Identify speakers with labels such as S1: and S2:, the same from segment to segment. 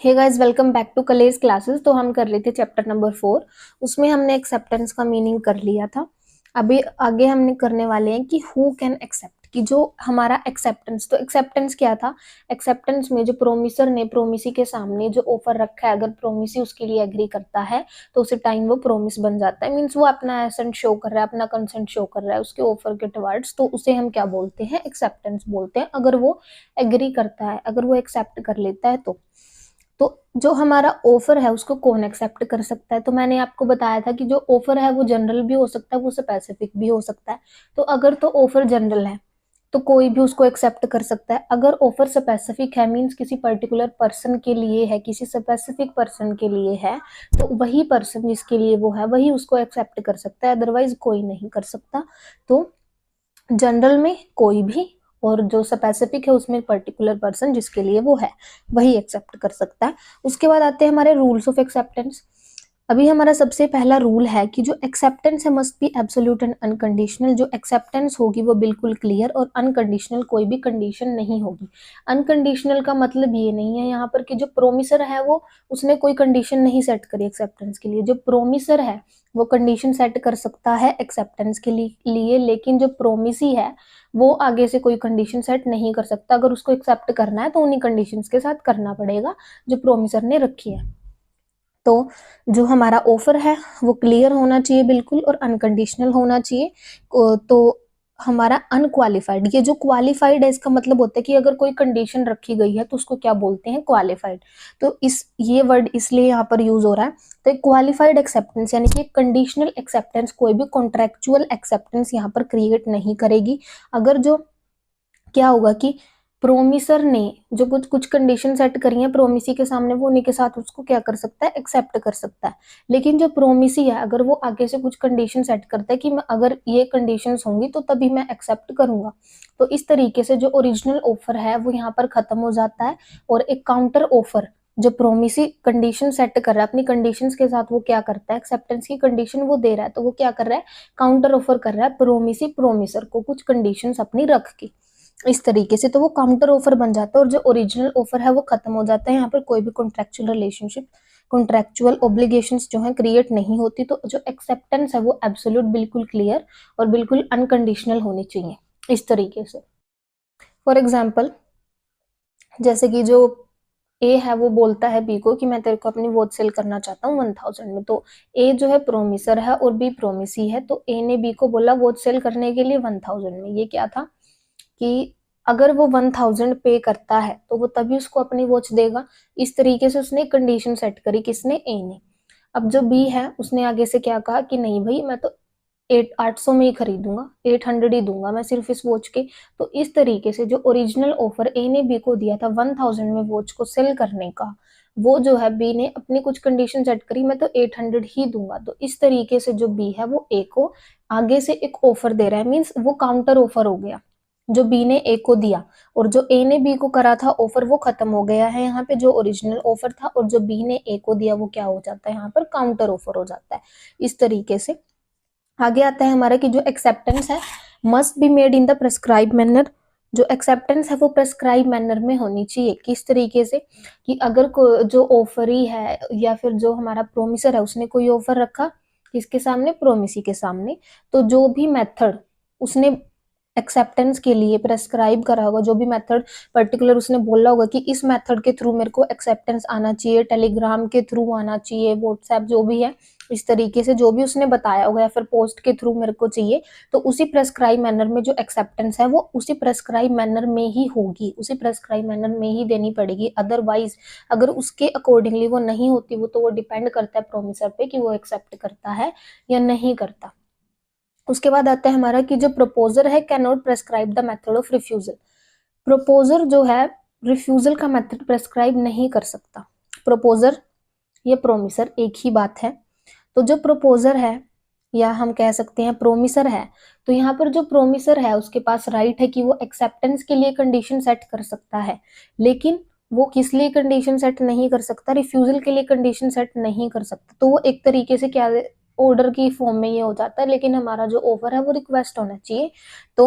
S1: Hey guys, welcome back to college classes. तो हम कर रहे थे चैप्टर नंबर 4। उसमें हमने एक्सेप्टेंस का मीनिंग कर लिया था। अभी आगे हमने करने वाले हैं कि हु कैन एक्सेप्ट, कि जो हमारा एक्सेप्टेंस, तो एक्सेप्टेंस क्या था। एक्सेप्टेंस में जो प्रोमिसर ने प्रोमिसी के सामने जो ऑफर रखा है, अगर प्रोमिसी उसके लिए एग्री करता है तो उसे टाइम वो प्रोमिस बन जाता है। मीन्स वो अपना एसेंट शो कर रहा है, अपना कंसेंट शो कर रहा है उसके ऑफर के टुवर्ड्स, तो उसे हम क्या बोलते हैं, एक्सेप्टेंस बोलते हैं। अगर वो एग्री करता है, अगर वो एक्सेप्ट कर लेता है तो जो हमारा ऑफर है उसको कौन एक्सेप्ट कर सकता है। तो मैंने आपको बताया था कि जो ऑफर है वो जनरल भी हो सकता है, वो स्पेसिफिक भी हो सकता है। तो अगर तो ऑफर जनरल है तो कोई भी उसको एक्सेप्ट कर सकता है। अगर ऑफर स्पेसिफिक है, मींस किसी पर्टिकुलर पर्सन के लिए है, किसी स्पेसिफिक पर्सन के लिए है, तो वही पर्सन जिसके लिए वो है वही उसको एक्सेप्ट कर सकता है, अदरवाइज कोई नहीं कर सकता। तो जनरल में कोई भी, और जो स्पेसिफिक है उसमें पर्टिकुलर पर्सन जिसके लिए वो है वही एक्सेप्ट कर सकता है। उसके बाद आते हैं हमारे रूल्स ऑफ एक्सेप्टेंस। अभी हमारा सबसे पहला रूल है कि जो एक्सेप्टेंस है must be absolute and unconditional. जो एक्सेप्टेंस होगी वो बिल्कुल क्लियर और अनकंडीशनल, कोई भी कंडीशन नहीं होगी। अनकंडीशनल का मतलब ये नहीं है यहाँ पर कि जो प्रोमिसर है वो उसने कोई कंडीशन नहीं सेट करी एक्सेप्टेंस के लिए। जो प्रोमिसर है वो कंडीशन सेट कर सकता है एक्सेप्टेंस के लिए, लेकिन जो प्रोमिसी है वो आगे से कोई कंडीशन सेट नहीं कर सकता। अगर उसको एक्सेप्ट करना है तो उन्हीं कंडीशंस के साथ करना पड़ेगा जो प्रोमिसर ने रखी है। तो जो हमारा ऑफर है वो क्लियर होना चाहिए बिल्कुल, और अनकंडीशनल होना चाहिए। तो हमारा अनक्वालिफाइड, ये जो क्वालिफाइड है इसका मतलब होता है कि अगर कोई कंडीशन रखी गई है तो उसको क्या बोलते हैं, क्वालिफाइड। तो इस ये वर्ड इसलिए यहाँ पर यूज हो रहा है। तो क्वालिफाइड एक्सेप्टेंस यानी कि कंडीशनल एक्सेप्टेंस कोई भी कॉन्ट्रेक्चुअल एक्सेप्टेंस यहाँ पर क्रिएट नहीं करेगी। अगर जो क्या होगा कि प्रोमिसर ने जो कुछ कुछ कंडीशन सेट करी है प्रोमिसी के सामने, वो उन्हीं के साथ उसको क्या कर सकता है, एक्सेप्ट कर सकता है। लेकिन जो प्रोमिसी है अगर वो आगे से कुछ कंडीशन सेट करता है कि मैं अगर ये कंडीशंस होंगी तो तभी मैं एक्सेप्ट करूंगा, तो इस तरीके से जो ओरिजिनल ऑफर है वो यहाँ पर खत्म हो जाता है। और एक काउंटर ऑफर, जो प्रोमिसी कंडीशन सेट कर रहा है अपनी कंडीशंस के साथ, वो क्या करता है, एक्सेप्टेंस की कंडीशन वो दे रहा है तो वो क्या कर रहा है, काउंटर ऑफर कर रहा है प्रोमिसी प्रोमिसर को कुछ कंडीशंस अपनी रख के। इस तरीके से तो वो काउंटर ऑफर बन जाता है और जो ओरिजिनल ऑफर है वो खत्म हो जाता है। यहाँ पर कोई भी कॉन्ट्रेक्चुअल रिलेशनशिप, कॉन्ट्रेक्चुअल ऑब्लिगेशंस जो है क्रिएट नहीं होती। तो जो एक्सेप्टेंस है वो एब्सोल्यूट, बिल्कुल क्लियर और बिल्कुल अनकंडीशनल होनी चाहिए इस तरीके से। फॉर एग्जाम्पल, जैसे कि जो ए है वो बोलता है बी को कि मैं तेरे को अपनी वॉच सेल करना चाहता हूँ 1000 में। तो ए जो है प्रोमिसर है और बी प्रोमिसी है, तो ए ने बी को बोला वॉच सेल करने के लिए 1000 में। ये क्या था कि अगर वो 1000 पे करता है तो वो तभी उसको अपनी वॉच देगा। इस तरीके से उसने कंडीशन सेट करी, किसने, ए ने। अब जो बी है उसने आगे से क्या कहा कि नहीं भाई, मैं तो 800 में ही खरीदूंगा, 800 ही दूंगा मैं सिर्फ इस वॉच के। तो इस तरीके से जो ओरिजिनल ऑफर ए ने बी को दिया था 1000 में वॉच को सेल करने का, वो जो है बी ने अपनी कुछ कंडीशन सेट करी, मैं तो 800 ही दूंगा। तो इस तरीके से जो बी है वो ए को आगे से एक ऑफर दे रहा है, मीन्स वो काउंटर ऑफर हो गया जो बी ने ए को दिया। और जो ए ने बी को करा था ऑफर वो खत्म हो गया है यहाँ पे, जो ओरिजिनल ऑफर था, और जो बी ने ए को दिया वो क्या हो जाता है, यहाँ पर काउंटर ऑफर हो जाता है। इस तरीके से आगे आता है हमारा कि जो एक्सेप्टेंस है must be made in the prescribe manner. जो एक्सेप्टेंस है वो प्रेस्क्राइब मैनर में होनी चाहिए। किस तरीके से कि अगर जो ऑफरी है या फिर जो हमारा प्रोमिसर है उसने कोई ऑफर रखा किसके सामने, प्रोमिसी के सामने, तो जो भी मेथड उसने एक्सेप्टेंस के लिए प्रेस्क्राइब करा होगा, जो भी मेथड पर्टिकुलर उसने बोला होगा कि इस मेथड के थ्रू मेरे को एक्सेप्टेंस आना चाहिए, टेलीग्राम के थ्रू आना चाहिए, व्हाट्सएप जो भी है, इस तरीके से जो भी उसने बताया होगा या फिर पोस्ट के थ्रू मेरे को चाहिए, तो उसी प्रेस्क्राइब मैनर में जो एक्सेप्टेंस है वो उसी प्रेस्क्राइब मैनर में ही होगी, उसी प्रेस्क्राइब मैनर में ही देनी पड़ेगी। अदरवाइज अगर उसके अकॉर्डिंगली वो नहीं होती, वो तो वो डिपेंड करता है प्रोमिसर पे कि वो एक्सेप्ट करता है या नहीं करता। उसके बाद आता है हमारा कि जो प्रपोजर है can not prescribe the method of refusal. Proposer जो है रिफ्यूजल का मेथड प्रेस्क्राइब नहीं कर सकता। प्रपोजर या प्रोमिसर एक ही बात है। तो जो प्रपोजर है या हम कह सकते हैं प्रोमिसर है, तो यहाँ पर जो प्रोमिसर है उसके पास राइट है कि वो एक्सेप्टेंस के लिए कंडीशन सेट कर सकता है, लेकिन वो किस लिए कंडीशन सेट नहीं कर सकता, रिफ्यूजल के लिए कंडीशन सेट नहीं कर सकता। तो वो एक तरीके से क्या, ऑर्डर की फॉर्म में ये हो जाता है, लेकिन हमारा जो ऑफर है वो रिक्वेस्ट होना चाहिए। तो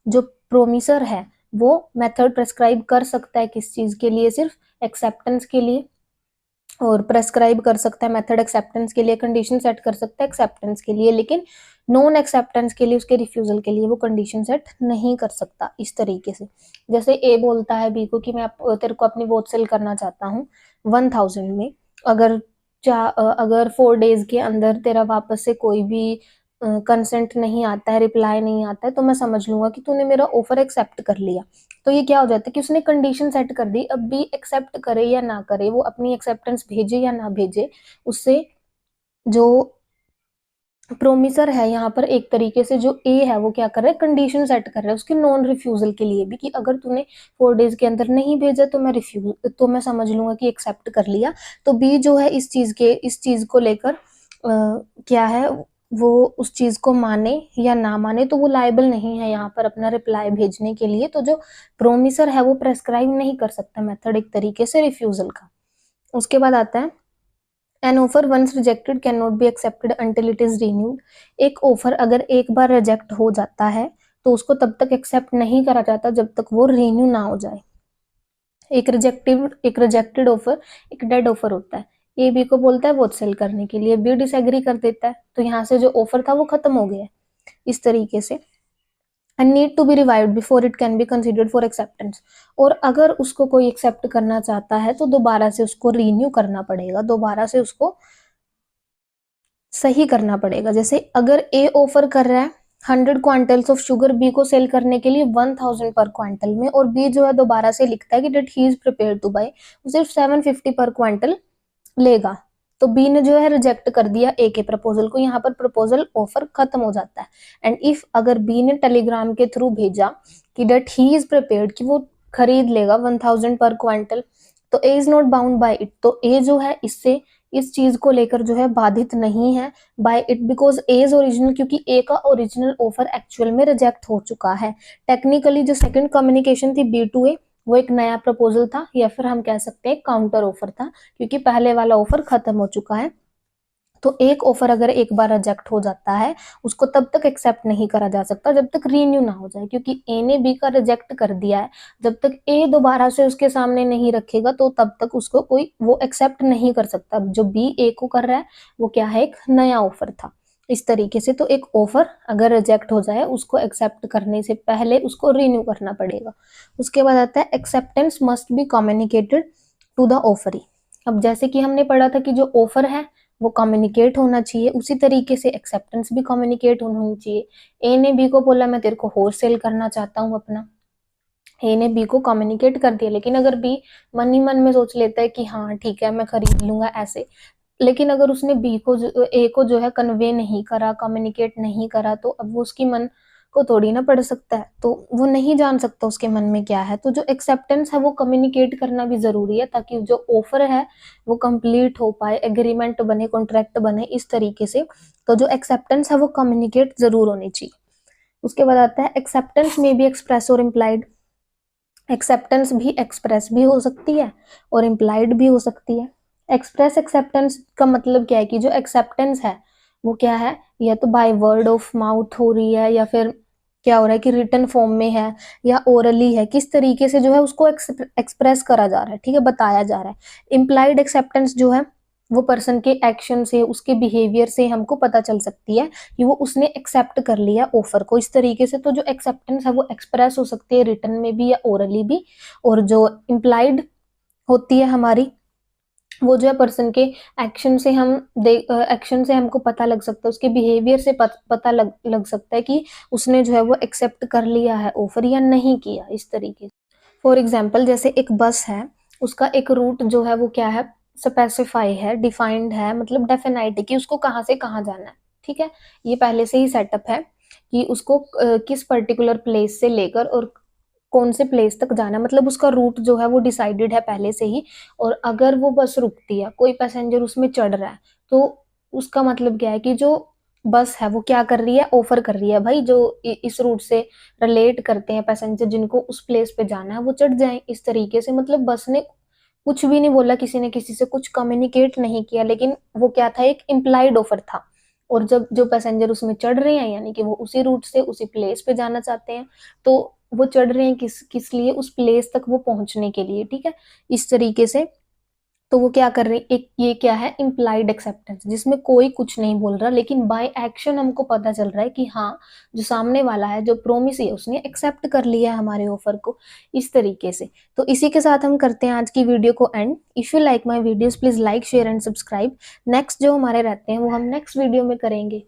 S1: जो प्रोमिसर है वो मेथड प्रेस्क्राइब कर सकता है किस चीज के लिए, सिर्फ एक्सेप्टेंस के लिए। और प्रेस्क्राइब कर सकता है मेथड एक्सेप्टेंस के लिए, कंडीशन सेट कर सकता है एक्सेप्टेंस के लिए, लेकिन नॉन एक्सेप्टेंस के लिए, उसके रिफ्यूजल के लिए वो कंडीशन सेट नहीं कर सकता। इस तरीके से जैसे ए बोलता है बी को कि मैं तेरे को अपनी वॉच सेल करना चाहता हूँ 1000 में, अगर अगर 4 डेज के अंदर तेरा वापस से कोई भी कंसेंट नहीं आता है, रिप्लाई नहीं आता है, तो मैं समझ लूंगा कि तूने मेरा ऑफर एक्सेप्ट कर लिया। तो ये क्या हो जाता है कि उसने कंडीशन सेट कर दी। अब भी एक्सेप्ट करे या ना करे, वो अपनी एक्सेप्टेंस भेजे या ना भेजे, उससे जो प्रोमिसर है यहाँ पर एक तरीके से जो ए है वो क्या कर रहा है, कंडीशन सेट कर रहा है उसके नॉन रिफ्यूजल के लिए भी, कि अगर तूने 4 डेज के अंदर नहीं भेजा तो मैं समझ लूंगा कि एक्सेप्ट कर लिया। तो बी जो है इस चीज को लेकर क्या है, वो उस चीज को माने या ना माने, तो वो लायबल नहीं है यहाँ पर अपना रिप्लाई भेजने के लिए। तो जो प्रोमिसर है वो प्रेस्क्राइब नहीं कर सकता मेथड एक तरीके से रिफ्यूजल का। उसके बाद आता है an offer once rejected can not be accepted until it is renewed. एक ऑफर अगर एक बार रिजेक्ट हो जाता है तो उसको तब तक एक्सेप्ट नहीं करा जाता जब तक वो रिन्यू ना हो जाए। एक रिजेक्टेड ऑफर एक डेड ऑफर होता है। ए बी को बोलता है वॉच सेल करने के लिए, बी डिसएग्री कर देता है, तो यहाँ से जो ऑफर था वो खत्म हो गया है। इस तरीके से and need to be revived before it can be considered for acceptance। और अगर उसको कोई एक्सेप्ट करना चाहता है तो दोबारा से उसको रीन्यू करना पड़ेगा, दोबारा से उसको सही करना पड़ेगा। जैसे अगर ए ऑफर कर रहा है 100 क्वांटल्स ऑफ शुगर बी को सेल करने के लिए 1000 पर क्वांटल में, और बी जो है दोबारा से लिखता है कि that he is prepare to buy, वो सिर्फ 750 पर क्वांटल लेगा, तो बी ने जो है रिजेक्ट कर दिया ए के प्रपोजल को। यहाँ पर प्रपोजल ऑफर खत्म हो जाता है। एंड इफ अगर बी ने टेलीग्राम के थ्रू भेजा कि डेट ही इज प्रिपेयर्ड, कि वो खरीद लेगा 1000 पर क्वांटल, तो A is not bound by it, तो ए जो है इससे इस चीज को लेकर जो है बाधित नहीं है by it, because A is original, क्योंकि ए का ओरिजिनल ऑफर एक्चुअल में रिजेक्ट हो चुका है। टेक्निकली जो सेकंड कम्युनिकेशन थी बी टू ए, वो एक नया प्रपोजल था, या फिर हम कह सकते हैं काउंटर ऑफर था, क्योंकि पहले वाला ऑफर खत्म हो चुका है। तो एक ऑफर अगर एक बार रिजेक्ट हो जाता है उसको तब तक एक्सेप्ट नहीं करा जा सकता जब तक रीन्यू ना हो जाए, क्योंकि ए ने बी का रिजेक्ट कर दिया है। जब तक ए दोबारा से उसके सामने नहीं रखेगा तो तब तक उसको कोई वो एक्सेप्ट नहीं कर सकता। जो बी ए को कर रहा है वो क्या है, एक नया ऑफर था। इस तरीके से तो एक ऑफर अगर रिजेक्ट हो जाए उसको एक्सेप्ट करने से पहले उसको रीन्यू करना पड़ेगा। उसके बाद आता है acceptance must be communicated to the offeree. अब जैसे कि हमने पढ़ा था कि जो ऑफर है वो कम्युनिकेट होना चाहिए, उसी तरीके से एक्सेप्टेंस भी कम्युनिकेट होनी चाहिए। ए ने बी को बोला मैं तेरे को होलसेल करना चाहता हूँ अपना, ए ने बी को कम्युनिकेट कर दिया, लेकिन अगर बी मन ही मन में सोच लेता है कि हाँ ठीक है मैं खरीद लूंगा ऐसे, लेकिन अगर उसने बी को ए को जो है कन्वे नहीं करा, कम्युनिकेट नहीं करा, तो अब वो उसकी मन को थोड़ी ना पढ़ सकता है, तो वो नहीं जान सकता उसके मन में क्या है। तो जो एक्सेप्टेंस है वो कम्युनिकेट करना भी जरूरी है, ताकि जो ऑफर है वो कंप्लीट हो पाए, एग्रीमेंट बने, कॉन्ट्रैक्ट बने इस तरीके से। तो जो एक्सेप्टेंस है वो कम्युनिकेट जरूर होनी चाहिए। उसके बाद आता है एक्सेप्टेंस में भी एक्सप्रेस और इम्प्लाइड। एक्सेप्टेंस भी एक्सप्रेस भी हो सकती है और इम्प्लाइड भी हो सकती है। एक्सप्रेस एक्सेप्टेंस का मतलब क्या है कि जो एक्सेप्टेंस है वो क्या है, या तो बाय वर्ड ऑफ माउथ हो रही है, या फिर क्या हो रहा है कि रिटन फॉर्म में है या ओरली है, किस तरीके से जो है उसको एक्सप्रेस करा जा रहा है, ठीक है, बताया जा रहा है। इम्प्लाइड एक्सेप्टेंस जो है वो पर्सन के एक्शन से, उसके बिहेवियर से हमको पता चल सकती है कि वो उसने एक्सेप्ट कर लिया ऑफर को। इस तरीके से तो जो एक्सेप्टेंस है वो एक्सप्रेस हो सकती है रिटन में भी या ओरली भी, और जो इम्प्लाइड होती है हमारी वो जो है पर्सन के एक्शन से एक्शन से हमको पता लग सकता है, उसके बिहेवियर से पता लग सकता है कि उसने जो है वो एक्सेप्ट कर लिया है ऑफर या नहीं किया। इस तरीके से फॉर एग्जाम्पल जैसे एक बस है, उसका एक रूट जो है वो क्या है, स्पेसिफाई है, डिफाइंड है, मतलब डेफिनाइट है कि उसको कहाँ से कहाँ जाना है, ठीक है। ये पहले से ही सेटअप है कि उसको किस पर्टिकुलर प्लेस से लेकर और कौन से प्लेस तक जाना है, मतलब उसका रूट जो है वो डिसाइडेड है पहले से ही। और अगर वो बस रुकती है, कोई पैसेंजर उसमें चढ़ रहा है, तो उसका मतलब क्या है कि जो बस है वो क्या कर रही है, ऑफर कर रही है भाई जो इस रूट से रिलेट करते हैं पैसेंजर जिनको उस प्लेस पे जाना है वो चढ़ जाएं। इस तरीके से मतलब बस ने कुछ भी नहीं बोला, किसी ने किसी से कुछ कम्युनिकेट नहीं किया, लेकिन वो क्या था, एक इम्प्लाइड ऑफर था। और जब जो पैसेंजर उसमें चढ़ रहे हैं यानी कि वो उसी रूट से उसी प्लेस पे जाना चाहते हैं, तो वो चढ़ रहे हैं किस किस लिए, उस प्लेस तक वो पहुंचने के लिए, ठीक है। इस तरीके से तो वो क्या कर रही, एक ये क्या है, इम्प्लाइड एक्सेप्टेंस, जिसमें कोई कुछ नहीं बोल रहा, लेकिन बाय एक्शन हमको पता चल रहा है कि हाँ, जो सामने वाला है, जो प्रोमिस है, उसने एक्सेप्ट कर लिया है हमारे ऑफर को, इस तरीके से। तो इसी के साथ हम करते हैं आज की वीडियो को and. If you like my videos please like share and subscribe. Next जो हमारे रहते हैं वो हम नेक्स्ट वीडियो में करेंगे।